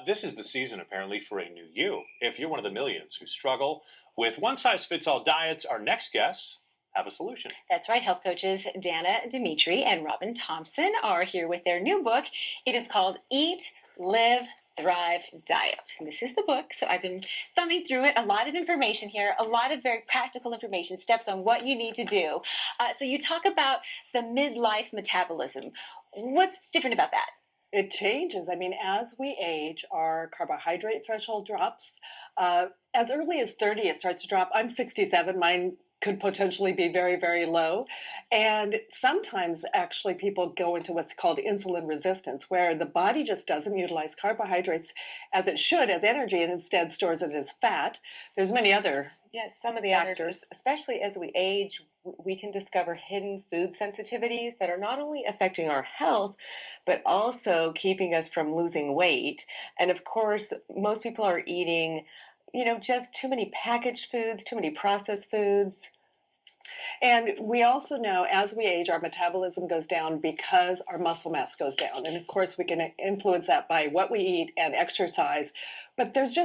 this is the season, apparently, for a new you. If you're one of the millions who struggle with one-size-fits-all diets, our next guests have a solution. That's right. Health coaches Dana Dimitri and Robin Thompson are here with their new book. It is called Eat, Live, Thrive Diet. And this is the book, so I've been thumbing through it. A lot of information here, a lot of very practical information, steps on what you need to do. So you talk about the midlife metabolism. What's different about that? It changes. I mean, as we age, our carbohydrate threshold drops. As early as 30, it starts to drop. I'm 67. Mine could potentially be very, very low. And sometimes actually people go into what's called insulin resistance, where the body just doesn't utilize carbohydrates as it should as energy and instead stores it as fat. There's many other Yes, some of the others, especially as we age, we can discover hidden food sensitivities that are not only affecting our health, but also keeping us from losing weight. And of course, most people are eating, just too many packaged foods, too many processed foods. And we also know as we age, our metabolism goes down because our muscle mass goes down. And of course, we can influence that by what we eat and exercise. But there's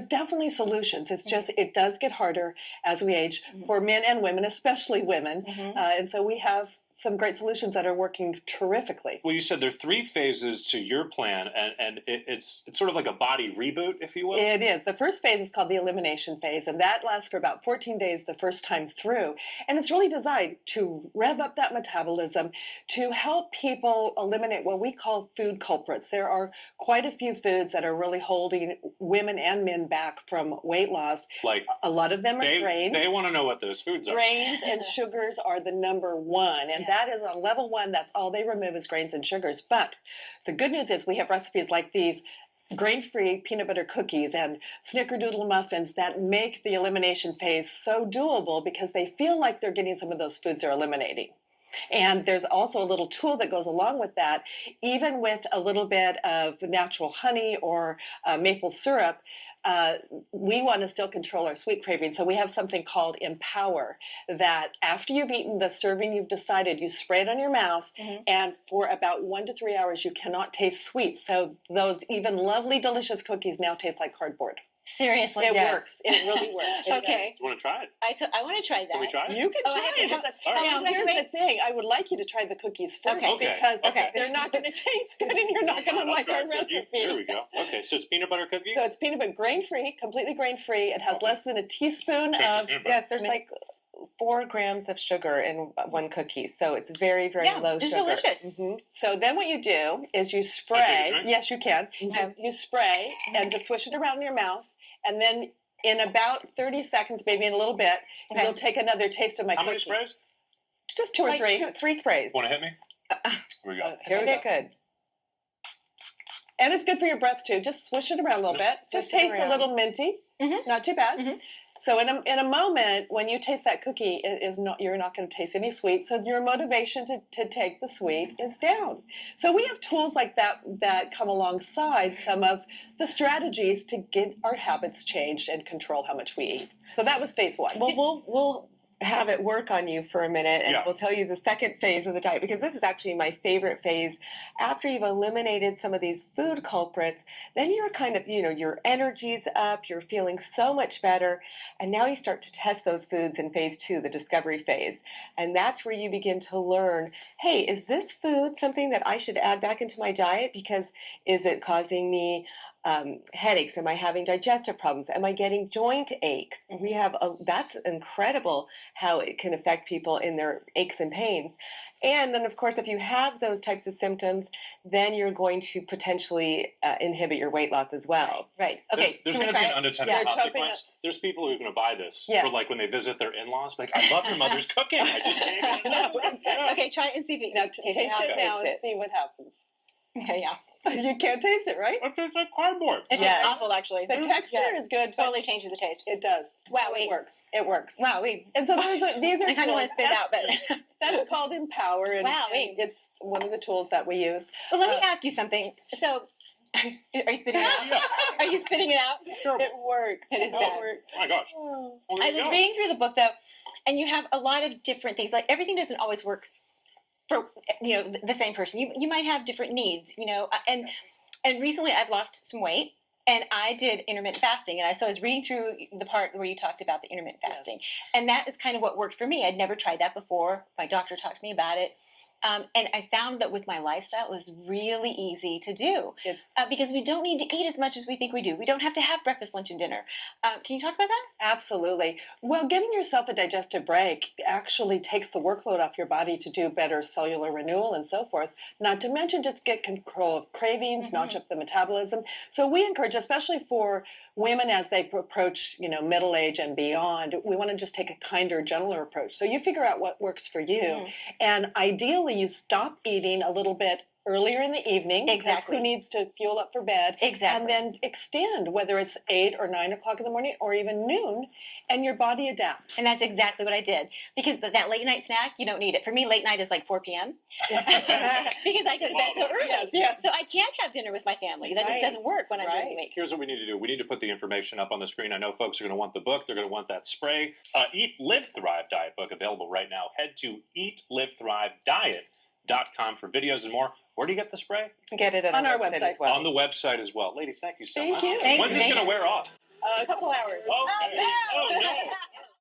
definitely solutions. It's just, it does get harder as we age for men and women, especially women. And so we have some great solutions that are working terrifically. Well, you said there are 3 phases to your plan, and it's sort of like a body reboot, if you will. It is. The first phase is called the elimination phase, and that lasts for about 14 days the first time through. And it's really designed to rev up that metabolism, to help people eliminate what we call food culprits. There are quite a few foods that are really holding women and men back from weight loss. Like, a lot of them are grains. They want to know what those foods are. Grains and sugars are the number one, and that is on level 1. That's all they remove is grains and sugars. But the good news is we have recipes like these grain-free peanut butter cookies and snickerdoodle muffins that make the elimination phase so doable because they feel like they're getting some of those foods they're eliminating. And there's also a little tool that goes along with that. Even with a little bit of natural honey or maple syrup, we want to still control our sweet cravings. So we have something called Empower, that after you've eaten the serving you've decided, you spray it on your mouth, and for about 1 to 3 hours you cannot taste sweet. So those even lovely, delicious cookies now taste like cardboard. Seriously? It works. It really works. Okay. Do you want to try it? I want to try that. Can we try it? You can try it. Now, here's the thing. I would like you to try the cookies first because they're not going to taste good and you're not going to like our recipe. There we go. Okay, so it's peanut butter cookies? So it's peanut butter, grain-free, completely grain-free. It has less than a teaspoon of... Yes, there's like 4 grams of sugar in 1 cookie. So it's very, very low it's sugar. Delicious. So then what you do is you spray. Yes, you can. Okay. You spray and just swish it around in your mouth. And then in about 30 seconds, maybe in a little bit, you'll take another taste of my cookie. How many sprays? Just 2 or 3. 3 sprays. Want to hit me? Here we go. Here we go. Good. And it's good for your breath too. Just swish it around a little bit. Just taste a little minty. Not too bad. So in a moment, when you taste that cookie, you're not going to taste any sweet. So your motivation to take the sweet is down. So we have tools like that come alongside some of the strategies to get our habits changed and control how much we eat. So that was phase 1. Well, we'll have it work on you for a minute, and we'll tell you the second phase of the diet, because this is actually my favorite phase. After you've eliminated some of these food culprits, then you're kind of, your energy's up, you're feeling so much better, and now you start to test those foods in phase 2, the discovery phase. And that's where you begin to learn, hey, is this food something that I should add back into my diet? Because is it causing me headaches? Am I having digestive problems? Am I getting joint aches? That's incredible how it can affect people in their aches and pains. And then, of course, if you have those types of symptoms, then you're going to potentially inhibit your weight loss as well. Right. Okay. There's going to be an unintended consequence. There's people who are going to buy this for like when they visit their in-laws. Like, I love your mother's cooking. I just can't even Okay, try it and see if you can taste it now and see what happens. Yeah. You can't taste it, right? It tastes like cardboard. It tastes awful, actually. The texture is good. Totally changes the taste. It does. Wow, it works. It works. Wow, And so these are I kind of want to spit out, but that's called Empower, and it's one of the tools that we use. Well, let me ask you something. So, are you spitting it out? Are you spitting it out? Sure. It works. It is bad. Oh my gosh. I was reading through the book though, and you have a lot of different things. Like everything doesn't always work for the same person. You might have different needs, and recently I've lost some weight. And I did intermittent fasting, and so I was reading through the part where you talked about the intermittent fasting, and that is kind of what worked for me. I'd never tried that before. My doctor talked to me about it. And I found that with my lifestyle, it was really easy to do because we don't need to eat as much as we think we do. We don't have to have breakfast, lunch, and dinner. Can you talk about that? Absolutely. Well, giving yourself a digestive break actually takes the workload off your body to do better cellular renewal and so forth. Not to mention just get control of cravings, notch up the metabolism. So we encourage, especially for women as they approach, middle age and beyond, we want to just take a kinder, gentler approach. So you figure out what works for you. And ideally, you stop eating a little bit earlier in the evening. Exactly. Who needs to fuel up for bed. Exactly. And then extend, whether it's 8 or 9 o'clock in the morning or even noon, and your body adapts. And that's exactly what I did. Because that late night snack, you don't need it. For me, late night is like 4 p.m. because I go to bed so early. Yes. So I can't have dinner with my family. That just doesn't work when I'm during the week. Here's what we need to do. We need to put the information up on the screen. I know folks are going to want the book. They're going to want that spray. Eat, Live, Thrive Diet book available right now. Head to eatlivethrive.com for videos and more. Where do you get the spray? Get it on our website as well. On the website as well. Ladies, thank you so much. Thank you. When's this going to wear off? A couple hours. Okay. Oh, no.